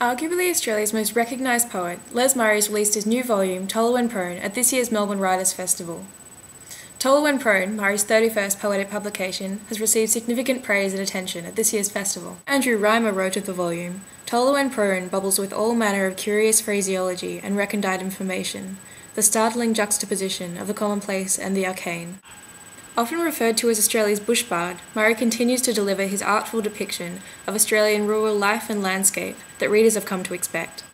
Arguably Australia's most recognised poet, Les Murray's released his new volume, Tollo Prone, at this year's Melbourne Writers' Festival. Tollo Prone, Murray's 31st poetic publication, has received significant praise and attention at this year's festival. Andrew Reimer wrote of the volume, Tollo Prone bubbles with all manner of curious phraseology and recondite information, the startling juxtaposition of the commonplace and the arcane. Often referred to as Australia's bush bard, Murray continues to deliver his artful depiction of Australian rural life and landscape that readers have come to expect.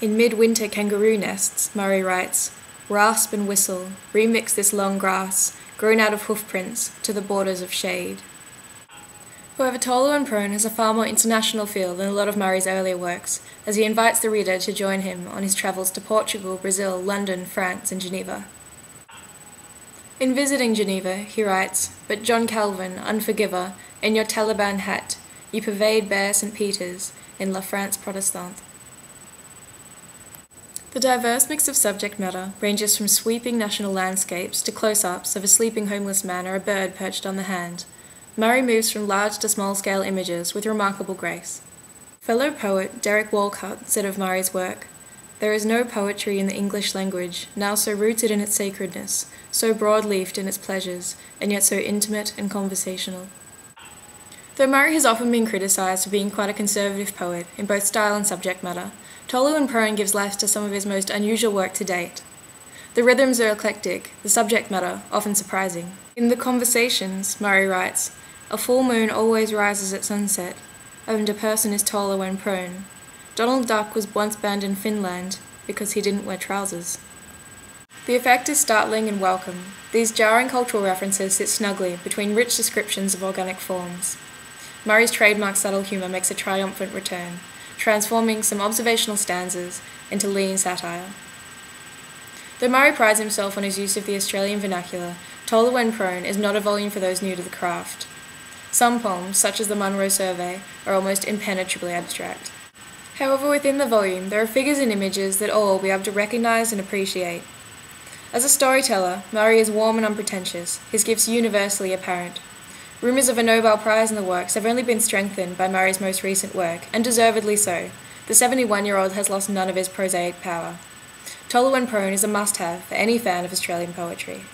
In midwinter kangaroo nests, Murray writes, "Rasp and whistle, remix this long grass, grown out of hoofprints, to the borders of shade." However, Tollo Prone has a far more international feel than a lot of Murray's earlier works, as he invites the reader to join him on his travels to Portugal, Brazil, London, France, and Geneva. In visiting Geneva, he writes, "But John Calvin, unforgiver, in your Taliban hat, you pervade bare St. Peter's in La France Protestante." The diverse mix of subject matter ranges from sweeping national landscapes to close-ups of a sleeping homeless man or a bird perched on the hand. Murray moves from large to small-scale images with remarkable grace. Fellow poet Derek Walcott said of Murray's work, "There is no poetry in the English language now so rooted in its sacredness, so broad-leafed in its pleasures, and yet so intimate and conversational." Though Murray has often been criticised for being quite a conservative poet in both style and subject matter, Tollo Prone gives life to some of his most unusual work to date. The rhythms are eclectic, the subject matter often surprising. In The Conversations, Murray writes, "A full moon always rises at sunset, and a person is taller when prone. Donald Duck was once banned in Finland because he didn't wear trousers." The effect is startling and welcome. These jarring cultural references sit snugly between rich descriptions of organic forms. Murray's trademark subtle humour makes a triumphant return, transforming some observational stanzas into lean satire. Though Murray prides himself on his use of the Australian vernacular, Tollo Prone is not a volume for those new to the craft. Some poems, such as the Munro Survey, are almost impenetrably abstract. However, within the volume, there are figures and images that all will be able to recognise and appreciate. As a storyteller, Murray is warm and unpretentious, his gifts universally apparent. Rumours of a Nobel Prize in the works have only been strengthened by Murray's most recent work, and deservedly so. The 71-year-old has lost none of his prosaic power. Tollo Prone is a must-have for any fan of Australian poetry.